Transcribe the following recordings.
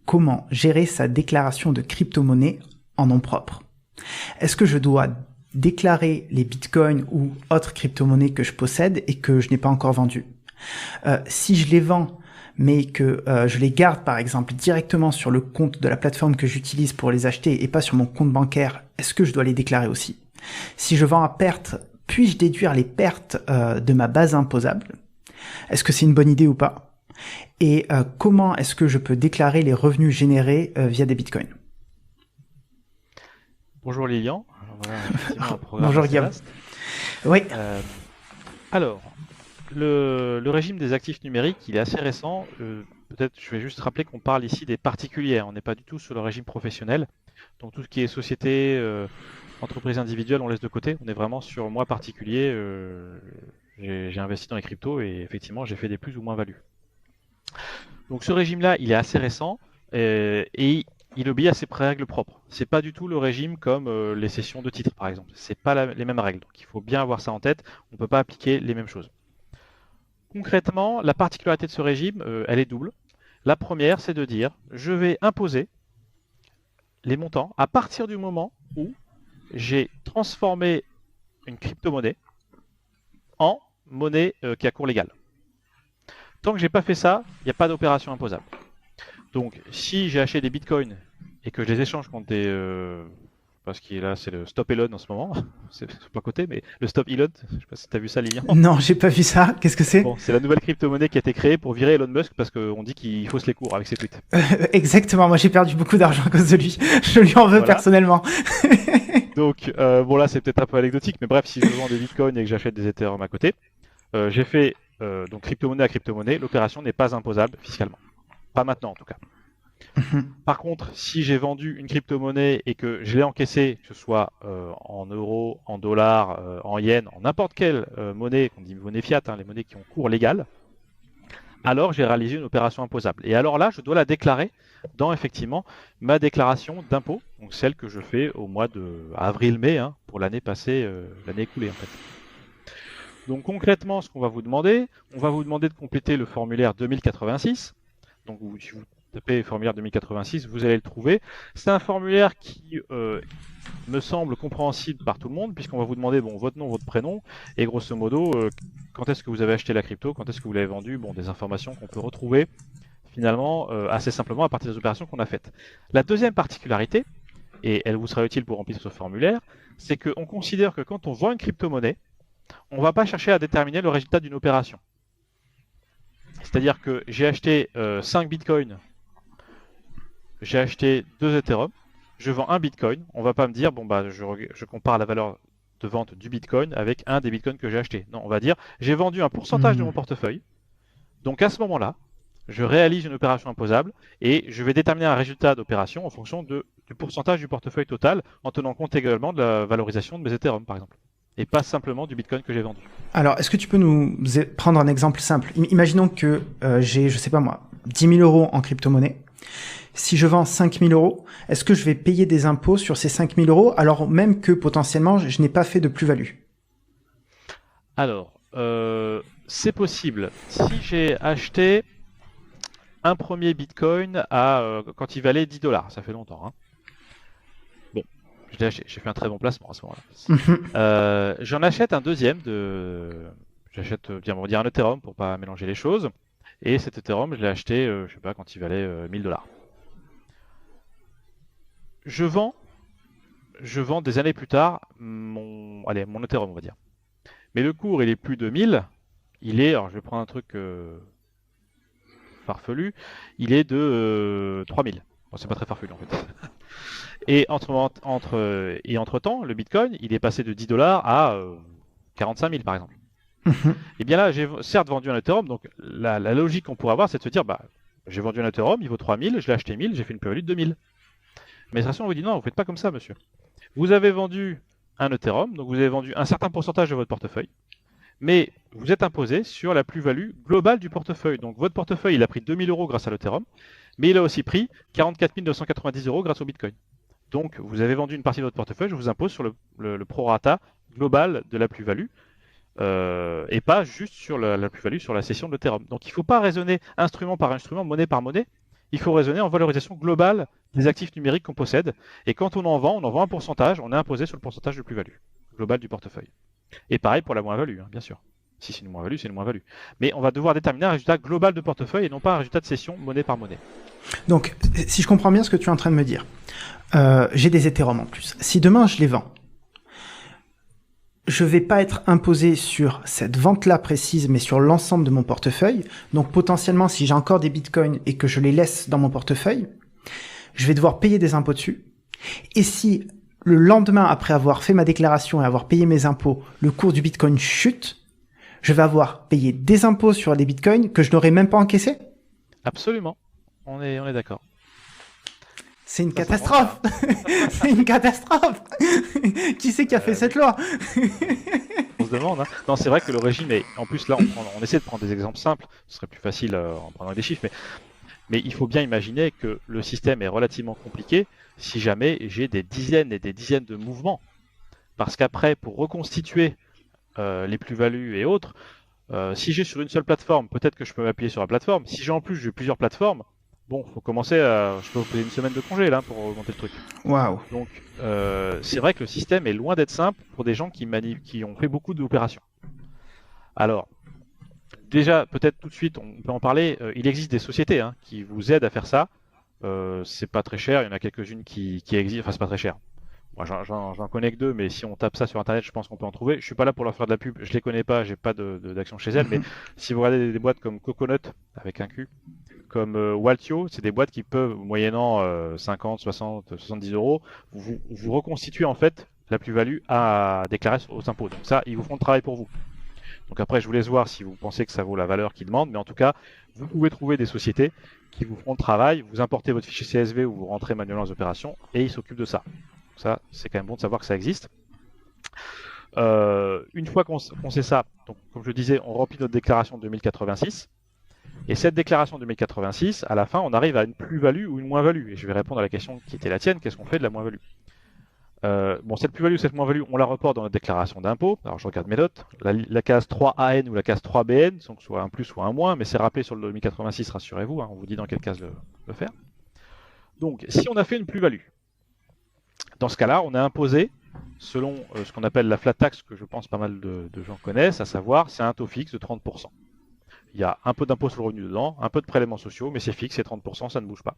comment gérer sa déclaration de crypto-monnaie en nom propre. Est-ce que je dois déclarer les bitcoins ou autres crypto-monnaies que je possède et que je n'ai pas encore vendues? Si je les vends, mais que je les garde par exemple directement sur le compte de la plateforme que j'utilise pour les acheter et pas sur mon compte bancaire, est-ce que je dois les déclarer aussi? Si je vends à perte, puis-je déduire les pertes de ma base imposable? Est-ce que c'est une bonne idée ou pas? Et comment est-ce que je peux déclarer les revenus générés via des bitcoins? Bonjour Lilian. Voilà, effectivement un programme Bonjour assez Guillaume. vaste. Oui. Alors, le régime des actifs numériques, il est assez récent. Peut-être je vais juste rappeler qu'on parle ici des particuliers. On n'est pas du tout sur le régime professionnel. Donc tout ce qui est société, entreprise individuelle, on laisse de côté. On est vraiment sur moi particulier. J'ai investi dans les cryptos et effectivement j'ai fait des plus ou moins values. Donc ce régime-là, il est assez récent et il obéit à ses règles propres. C'est pas du tout le régime comme les cessions de titres par exemple. C'est pas les mêmes règles. Donc il faut bien avoir ça en tête. On peut pas appliquer les mêmes choses. Concrètement, la particularité de ce régime, elle est double. La première, c'est de dire je vais imposer les montants à partir du moment où j'ai transformé une crypto-monnaie en monnaie qui a cours légal. Tant que j'ai pas fait ça, il n'y a pas d'opération imposable. Donc, si j'ai acheté des bitcoins et que je les échange contre des. Parce qu'il est là, c'est le Stop Elon en ce moment. C'est pas côté, mais le Stop Elon. Je sais pas si tu as vu ça, Lilian. Non, j'ai pas vu ça. Qu'est-ce que c'est? Bon, c'est la nouvelle crypto-monnaie qui a été créée pour virer Elon Musk parce qu'on dit qu'il fausse les cours avec ses tweets. Exactement, moi j'ai perdu beaucoup d'argent à cause de lui. Je lui en veux Voilà. personnellement. Donc, bon là, c'est peut-être un peu anecdotique, mais bref, si je vends des bitcoins et que j'achète des Ethereum à côté, j'ai fait donc crypto-monnaie à crypto-monnaie, l'opération n'est pas imposable fiscalement. Pas maintenant en tout cas. Par contre, si j'ai vendu une crypto-monnaie et que je l'ai encaissée, que ce soit en euros, en dollars, en yens, en n'importe quelle monnaie, qu'on dit monnaie fiat, hein, les monnaies qui ont cours légal, alors j'ai réalisé une opération imposable. Et alors là, je dois la déclarer dans effectivement ma déclaration d'impôt, donc celle que je fais au mois de avril-mai hein, pour l'année passée, l'année écoulée en fait. Donc concrètement, ce qu'on va vous demander, on va vous demander de compléter le formulaire 2086. Donc si vous tapez formulaire 2086, vous allez le trouver. C'est un formulaire qui me semble compréhensible par tout le monde, puisqu'on va vous demander bon, votre nom, votre prénom, et grosso modo, quand est-ce que vous avez acheté la crypto, quand est-ce que vous l'avez vendue, bon, des informations qu'on peut retrouver finalement assez simplement à partir des opérations qu'on a faites. La deuxième particularité, et elle vous sera utile pour remplir ce formulaire, c'est qu'on considère que quand on vend une crypto-monnaie, on ne va pas chercher à déterminer le résultat d'une opération. C'est-à-dire que j'ai acheté 5 bitcoins, j'ai acheté 2 Ethereum, je vends un bitcoin, on ne va pas me dire, bon bah je compare la valeur de vente du bitcoin avec un des bitcoins que j'ai acheté. Non, on va dire, j'ai vendu un pourcentage de mon portefeuille, donc à ce moment-là, je réalise une opération imposable et je vais déterminer un résultat d'opération en fonction du pourcentage du portefeuille total en tenant compte également de la valorisation de mes Ethereum par exemple. Et pas simplement du bitcoin que j'ai vendu. Alors, est-ce que tu peux nous prendre un exemple simple? Imaginons que j'ai, je sais pas moi, 10 000 euros en crypto-monnaie. Si je vends 5 000 euros, est-ce que je vais payer des impôts sur ces 5 000 euros alors même que potentiellement je n'ai pas fait de plus-value? Alors, c'est possible. Si j'ai acheté un premier bitcoin quand il valait 10 $, ça fait longtemps. Hein. Bon, j'ai fait un très bon placement à ce moment-là. J'en achète un deuxième j'achète, on va dire un Ethereum pour pas mélanger les choses. Et cet Ethereum, je l'ai acheté, je sais pas, quand il valait 1000 $. Je vends des années plus tard mon Ethereum, on va dire. Mais le cours, il est plus de 1000. Alors je vais prendre un truc farfelu, il est de 3000. Bon, c'est pas très farfelu en fait. Et entre-temps, le Bitcoin, il est passé de 10 $ à 45 000 par exemple. Et bien là, j'ai certes vendu un Ethereum, donc la logique qu'on pourrait avoir, c'est de se dire, bah, j'ai vendu un Ethereum, il vaut 3000, je l'ai acheté 1000, j'ai fait une plus-value de 2000. Mais l'administration vous dit non, vous ne faites pas comme ça, monsieur. Vous avez vendu un Ethereum, donc vous avez vendu un certain pourcentage de votre portefeuille, mais vous êtes imposé sur la plus-value globale du portefeuille. Donc votre portefeuille, il a pris 2000 € grâce à l'Ethereum, mais il a aussi pris 44 990 € grâce au Bitcoin. Donc vous avez vendu une partie de votre portefeuille, je vous impose sur le prorata global de la plus-value, et pas juste sur la plus-value sur la cession de l'Ethereum. Donc il ne faut pas raisonner instrument par instrument, monnaie par monnaie, il faut raisonner en valorisation globale des actifs numériques qu'on possède. Et quand on en vend un pourcentage, on est imposé sur le pourcentage de plus-value globale du portefeuille. Et pareil pour la moins-value, hein, bien sûr. Si c'est une moins-value, c'est une moins-value. Mais on va devoir déterminer un résultat global de portefeuille et non pas un résultat de cession monnaie par monnaie. Donc, si je comprends bien ce que tu es en train de me dire, j'ai des Ethereum en plus. Si demain je les vends, je vais pas être imposé sur cette vente-là précise, mais sur l'ensemble de mon portefeuille. Donc potentiellement, si j'ai encore des bitcoins et que je les laisse dans mon portefeuille, je vais devoir payer des impôts dessus. Et si le lendemain, après avoir fait ma déclaration et avoir payé mes impôts, le cours du bitcoin chute, je vais avoir payé des impôts sur les bitcoins que je n'aurais même pas encaissés? Absolument. On est d'accord. C'est une catastrophe. C'est une catastrophe. Qui c'est qui a fait cette loi? On se demande. Hein. Non, c'est vrai que le régime est. En plus, là, on essaie de prendre des exemples simples. Ce serait plus facile en prenant des chiffres, mais il faut bien imaginer que le système est relativement compliqué si jamais j'ai des dizaines et des dizaines de mouvements. Parce qu'après, pour reconstituer les plus-values et autres, si j'ai sur une seule plateforme, peut-être que je peux m'appuyer sur la plateforme. Si j'ai en plus plusieurs plateformes, bon, faut commencer je peux vous poser une semaine de congé là pour monter le truc. Waouh. Donc, c'est vrai que le système est loin d'être simple pour des gens qui ont fait beaucoup d'opérations. Alors, déjà, peut-être tout de suite, on peut en parler. Il existe des sociétés qui vous aident à faire ça. C'est pas très cher. Il y en a quelques-unes qui existent. Enfin, c'est pas très cher. Moi, j'en connais que deux, mais si on tape ça sur internet, je pense qu'on peut en trouver. Je suis pas là pour leur faire de la pub. Je les connais pas. J'ai pas d'action chez elles. Mais si vous regardez des boîtes comme Coconut avec un Q, comme Waltio, c'est des boîtes qui peuvent, moyennant 50, 60, 70 euros, vous reconstituer en fait la plus-value à déclarer aux impôts. Donc ça, ils vous font le travail pour vous. Donc après, je vous laisse voir si vous pensez que ça vaut la valeur qu'ils demandent, mais en tout cas, vous pouvez trouver des sociétés qui vous feront le travail, vous importez votre fichier CSV ou vous rentrez manuellement les opérations, et ils s'occupent de ça. Donc ça, c'est quand même bon de savoir que ça existe. Une fois qu'on sait ça, donc comme je disais, on remplit notre déclaration 2086. Et cette déclaration 2086, à la fin, on arrive à une plus-value ou une moins-value. Et je vais répondre à la question qui était la tienne, qu'est-ce qu'on fait de la moins-value? Bon, cette plus-value ou cette moins-value, on la reporte dans notre déclaration d'impôt. Alors je regarde mes notes. La case 3AN ou la case 3BN, donc soit un plus, soit un moins, mais c'est rappelé sur le 2086, rassurez-vous, on vous dit dans quelle case le faire. Donc, si on a fait une plus-value, dans ce cas-là, on est imposé selon ce qu'on appelle la flat tax, que je pense pas mal de gens connaissent, à savoir, c'est un taux fixe de 30%. Il y a un peu d'impôt sur le revenu dedans, un peu de prélèvements sociaux, mais c'est fixe, c'est 30%, ça ne bouge pas.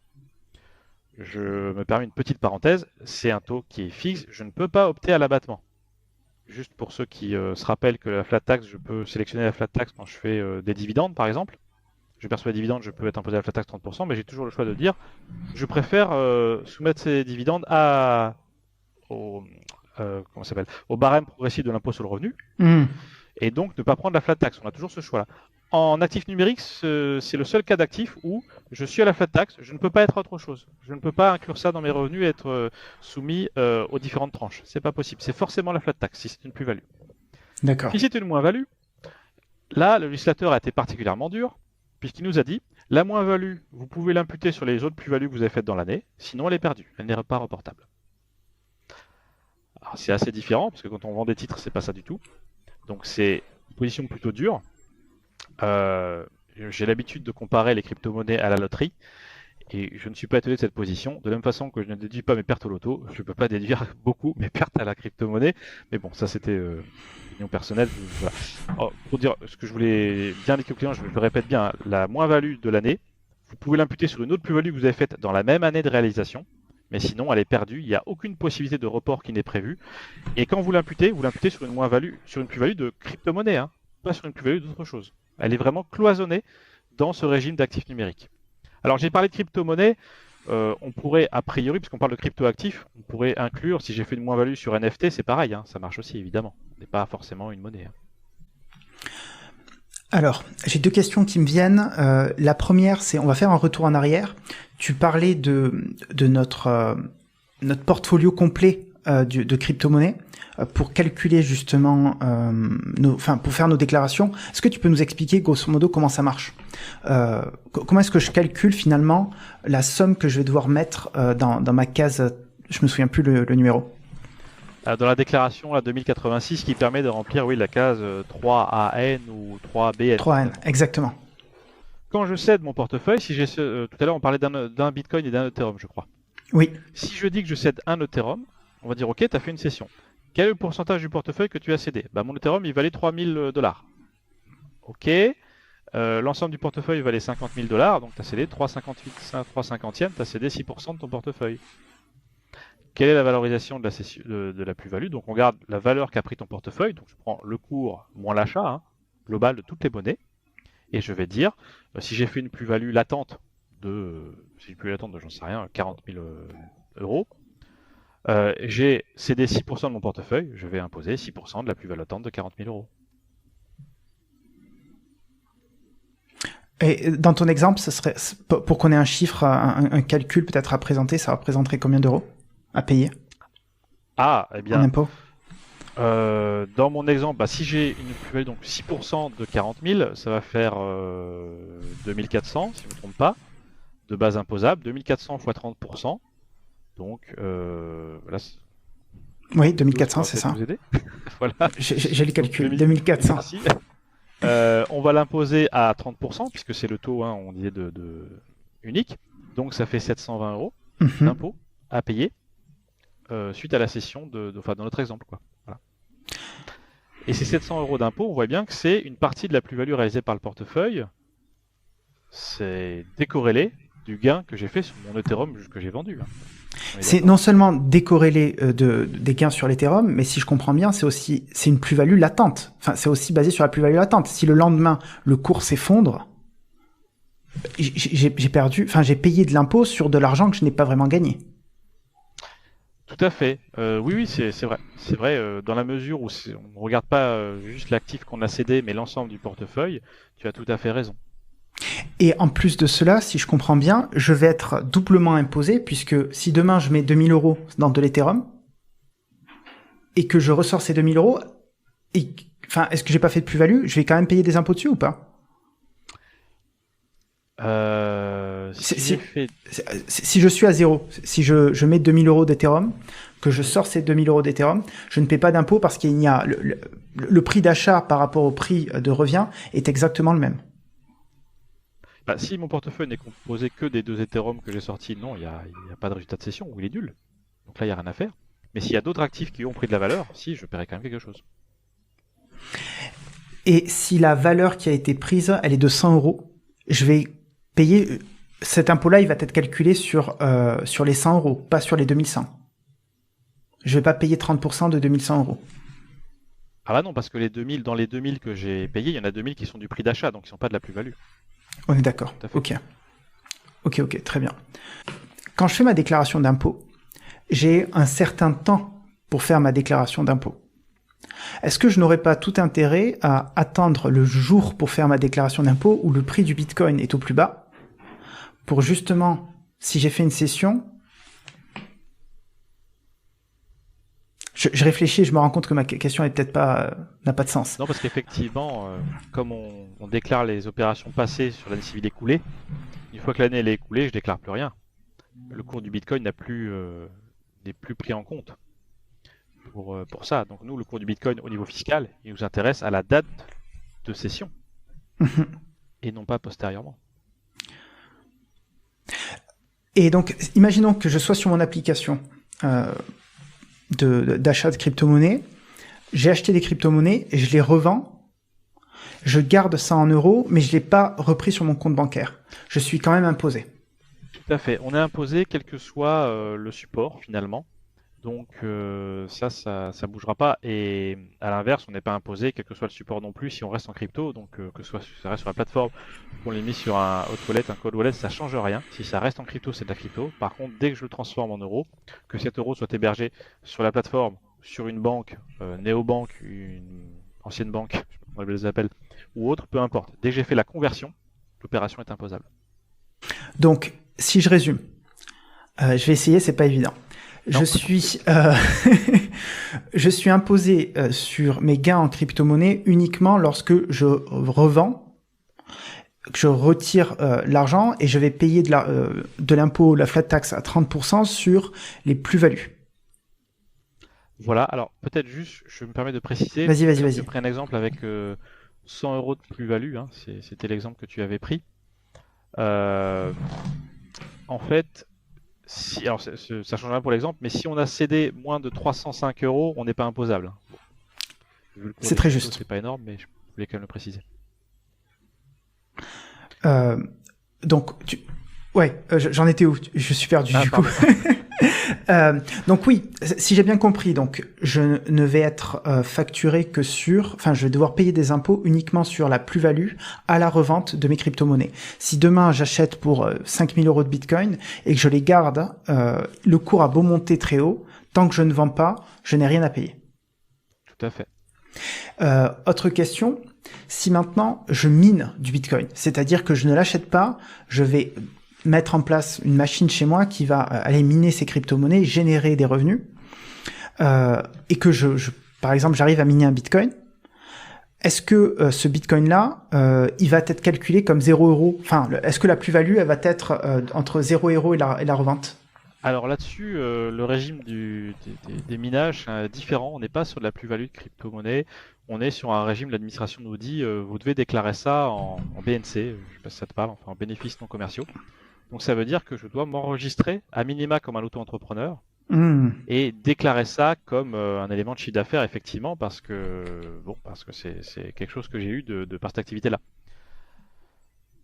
Je me permets une petite parenthèse, c'est un taux qui est fixe, je ne peux pas opter à l'abattement. Juste pour ceux qui se rappellent que la flat tax, je peux sélectionner la flat tax quand je fais des dividendes par exemple. Je perçois des dividendes, je peux être imposé à la flat tax 30%, mais j'ai toujours le choix de dire, je préfère soumettre ces dividendes au barème progressif de l'impôt sur le revenu, et donc ne pas prendre la flat tax. On a toujours ce choix-là. En actif numérique, c'est le seul cas d'actif où je suis à la flat tax, je ne peux pas être autre chose. Je ne peux pas inclure ça dans mes revenus et être soumis aux différentes tranches. C'est pas possible. C'est forcément la flat tax si c'est une plus-value. D'accord. Si c'est une moins-value, là, le législateur a été particulièrement dur, puisqu'il nous a dit la moins-value, vous pouvez l'imputer sur les autres plus-values que vous avez faites dans l'année, sinon elle est perdue, elle n'est pas reportable. Alors c'est assez différent, parce que quand on vend des titres, c'est pas ça du tout. Donc c'est une position plutôt dure. J'ai l'habitude de comparer les crypto-monnaies à la loterie et je ne suis pas étonné de cette position. De la même façon que je ne déduis pas mes pertes au loto, je ne peux pas déduire beaucoup mes pertes à la crypto-monnaie. Mais bon, ça c'était une opinion personnelle. Voilà. Alors, pour dire ce que je voulais bien dire aux clients, je le répète bien, hein, la moins-value de l'année, vous pouvez l'imputer sur une autre plus-value que vous avez faite dans la même année de réalisation. Mais sinon, elle est perdue. Il n'y a aucune possibilité de report qui n'est prévue. Et quand vous l'imputez sur une moins-value, sur une plus-value de crypto-monnaie, hein, pas sur une plus-value d'autre chose. Elle est vraiment cloisonnée dans ce régime d'actifs numériques. Alors j'ai parlé de crypto-monnaie, on pourrait a priori, puisqu'on parle de crypto-actifs, on pourrait inclure, si j'ai fait une moins-value sur NFT, c'est pareil, ça marche aussi évidemment. Ce n'est pas forcément une monnaie. Alors, j'ai deux questions qui me viennent. La première, c'est, on va faire un retour en arrière. Tu parlais de notre portfolio complet de crypto-monnaies pour calculer justement, pour faire nos déclarations. Est-ce que tu peux nous expliquer grosso modo comment ça marche? Comment est-ce que je calcule finalement la somme que je vais devoir mettre dans ma case? Je me souviens plus le numéro. Dans la déclaration 2086 qui permet de remplir la case 3AN ou 3BN. 3N, exactement. quand je cède mon portefeuille, si j'ai tout à l'heure on parlait d'un Bitcoin et d'un Ethereum, je crois. Oui. Si je dis que je cède un Ethereum, on va dire ok, tu as fait une cession. Quel est le pourcentage du portefeuille que tu as cédé? Bah, mon Ethereum il valait 3000 $. Ok. L'ensemble du portefeuille valait 50 000 $, donc tu as cédé 3 cinquantièmes, tu as cédé 6% de ton portefeuille. Quelle est la valorisation de la plus-value? Donc on regarde la valeur qu'a pris ton portefeuille, donc je prends le cours moins l'achat global de toutes les monnaies, et je vais dire, si j'ai fait une plus-value latente j'en sais rien, 40 000 euros, j'ai cédé 6% de mon portefeuille, je vais imposer 6% de la plus-value latente de 40 000 euros. Et dans ton exemple, ce serait, pour qu'on ait un chiffre, un calcul peut-être à présenter, ça représenterait combien d'euros à payer Ah, eh en bien, impôt? dans mon exemple, si j'ai une plus-value, donc 6% de 40 000, ça va faire 2400, si je ne me trompe pas, de base imposable, 2400 x 30%. Donc, là, Oui, 2400, c'est peut-être ça. vous aider. Voilà. J'ai le calcul, Donc, 2400. Merci. On va l'imposer à 30%, puisque c'est le taux, on disait, unique. Donc, ça fait 720 euros Mhm. d'impôt à payer suite à la cession dans notre exemple, quoi. Voilà. Et ces 700 euros d'impôt, on voit bien que c'est une partie de la plus-value réalisée par le portefeuille. C'est décorrélé du gain que j'ai fait sur mon Ethereum que j'ai vendu. C'est non seulement décorrélé des gains sur l'Ethereum, mais si je comprends bien, c'est une plus-value latente. Enfin, c'est aussi basé sur la plus-value latente. Si le lendemain, le cours s'effondre, j'ai payé de l'impôt sur de l'argent que je n'ai pas vraiment gagné. Tout à fait. Oui, c'est vrai. C'est vrai, dans la mesure où on ne regarde pas juste l'actif qu'on a cédé, mais l'ensemble du portefeuille, tu as tout à fait raison. Et en plus de cela, si je comprends bien, je vais être doublement imposé, puisque si demain je mets 2000 euros dans de l'Ethereum, et que je ressors ces 2000 euros, est-ce que j'ai pas fait de plus-value? Je vais quand même payer des impôts dessus ou pas? Si je suis à zéro, si je mets 2000 euros d'Ethereum, que je sors ces 2000 euros d'Ethereum, je ne paie pas d'impôt parce qu'il y a le prix d'achat par rapport au prix de revient est exactement le même. Si mon portefeuille n'est composé que des 2 Ethereum que j'ai sortis, non, il n'y a pas de résultat de cession, ou il est nul. Donc là, il n'y a rien à faire. Mais s'il y a d'autres actifs qui ont pris de la valeur, si, je paierai quand même quelque chose. Et si la valeur qui a été prise, elle est de 100 euros, je vais payer... Cet impôt-là, il va être calculé sur les 100 euros, pas sur les 2100. Je vais pas payer 30% de 2100 euros. Ah bah non, parce que dans les 2000 que j'ai payés, il y en a 2000 qui sont du prix d'achat, donc ils ne sont pas de la plus-value. On est d'accord. Ok, très bien. Quand je fais ma déclaration d'impôt, j'ai un certain temps pour faire ma déclaration d'impôt. Est-ce que je n'aurais pas tout intérêt à attendre le jour pour faire ma déclaration d'impôt où le prix du Bitcoin est au plus bas, pour justement, si j'ai fait une cession, je réfléchis et je me rends compte que ma question n'a pas de sens. Non, parce qu'effectivement, comme on déclare les opérations passées sur l'année civile écoulée, une fois que l'année est écoulée, je déclare plus rien. Le cours du Bitcoin n'est plus pris en compte pour ça. Donc nous, le cours du Bitcoin au niveau fiscal, il nous intéresse à la date de cession et non pas postérieurement. Et donc, imaginons que je sois sur mon application d'achat de crypto-monnaies, j'ai acheté des crypto-monnaies et je les revends, je garde ça en euros, mais je ne l'ai pas repris sur mon compte bancaire. Je suis quand même imposé. Tout à fait. On est imposé quel que soit le support finalement. Donc ça bougera pas. Et à l'inverse, on n'est pas imposé quel que soit le support non plus si on reste en crypto. Donc que ça reste sur la plateforme, qu'on l'ait mis sur un hot wallet, un cold wallet, ça change rien. Si ça reste en crypto, c'est de la crypto. Par contre, dès que je le transforme en euros, que cet euro soit hébergé sur la plateforme, sur une banque, néobanque, une ancienne banque, je sais pas comment on les appelle, ou autre, peu importe. Dès que j'ai fait la conversion, l'opération est imposable. Donc, si je résume, je vais essayer, c'est pas évident. Je suis imposé sur mes gains en crypto-monnaie uniquement lorsque je revends, que je retire l'argent et je vais payer de l'impôt, la flat tax à 30% sur les plus-values. Voilà, alors peut-être juste, je me permets de préciser. Vas-y. J'ai pris un exemple avec 100 euros de plus-value, c'était l'exemple que tu avais pris. Euh, En fait, si, alors ça change rien pour l'exemple, mais si on a cédé moins de 305 euros, on n'est pas imposable. Bon, vu le cours C'est des très cryptos, juste. c'est pas énorme, mais je voulais quand même le préciser. Euh, donc, ouais, j'en étais où? Je suis perdu du coup. Donc oui, si j'ai bien compris, donc je ne vais être facturé que enfin je vais devoir payer des impôts uniquement sur la plus-value à la revente de mes crypto-monnaies. Si demain j'achète pour 5000 euros de Bitcoin et que je les garde, le cours a beau monter très haut, tant que je ne vends pas, je n'ai rien à payer. Tout à fait. Autre question, si maintenant je mine du Bitcoin, c'est-à-dire que je ne l'achète pas, je vais mettre en place une machine chez moi qui va aller miner ces crypto-monnaies, générer des revenus, et que par exemple, j'arrive à miner un Bitcoin, est-ce que ce Bitcoin-là, il va être calculé comme 0 euros? Enfin, est-ce que la plus-value, elle va être entre 0 euros et la revente? Alors là-dessus, le régime des minages est différent. On n'est pas sur de la plus-value de crypto-monnaie. On est sur un régime, l'administration nous dit, vous devez déclarer ça en BNC, je sais pas si ça te parle, enfin en bénéfices non commerciaux. Donc ça veut dire que je dois m'enregistrer à minima comme un auto-entrepreneur et déclarer ça comme un élément de chiffre d'affaires, effectivement, parce que c'est quelque chose que j'ai eu par cette activité-là.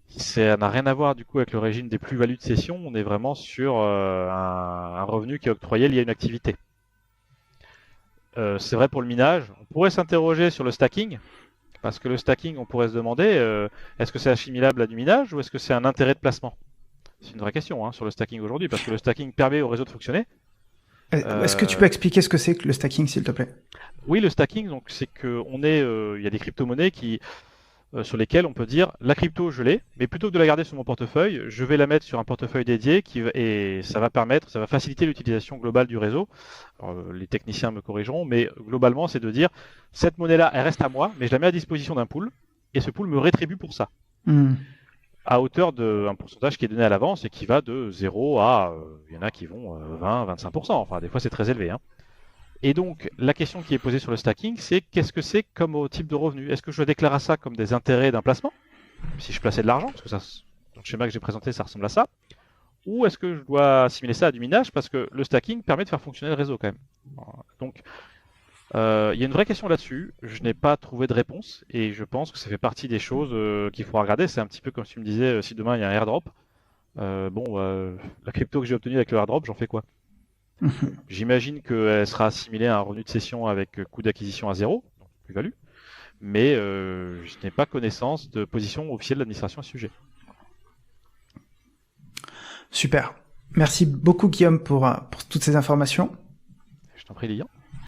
Ça n'a rien à voir du coup avec le régime des plus-values de cession. On est vraiment sur un revenu qui est octroyé lié à une activité. C'est vrai pour le minage. On pourrait s'interroger sur le stacking, parce que le stacking, on pourrait se demander est-ce que c'est assimilable à du minage ou est-ce que c'est un intérêt de placement? C'est une vraie question sur le stacking aujourd'hui, parce que le stacking permet au réseau de fonctionner. Est-ce que tu peux expliquer ce que c'est que le stacking, s'il te plaît? Oui, le stacking, donc c'est que il y a des crypto-monnaies sur lesquelles on peut dire la crypto, je l'ai, mais plutôt que de la garder sur mon portefeuille, je vais la mettre sur un portefeuille dédié et ça va faciliter l'utilisation globale du réseau. Alors, les techniciens me corrigeront, mais globalement, c'est de dire cette monnaie-là, elle reste à moi, mais je la mets à disposition d'un pool et ce pool me rétribue pour ça. À hauteur d'un pourcentage qui est donné à l'avance et qui va de 0 à, il y en a qui vont 20-25%, enfin des fois c'est très élevé. Et donc la question qui est posée sur le stacking, c'est qu'est-ce que c'est comme type de revenu? Est-ce que je déclare ça comme des intérêts d'un placement, si je plaçais de l'argent, parce que ça, dans le schéma que j'ai présenté, ça ressemble à ça, ou est-ce que je dois assimiler ça à du minage, parce que le stacking permet de faire fonctionner le réseau quand même. Donc il y a une vraie question là-dessus, je n'ai pas trouvé de réponse, et je pense que ça fait partie des choses qu'il faudra regarder. C'est un petit peu comme si tu me disais, si demain il y a un airdrop, la crypto que j'ai obtenue avec le airdrop, j'en fais quoi? J'imagine qu'elle sera assimilée à un revenu de cession avec coût d'acquisition à 0, donc plus-value, mais je n'ai pas connaissance de position officielle de l'administration à ce sujet. Super. Merci beaucoup, Guillaume, pour toutes ces informations. Je t'en prie, Lilian.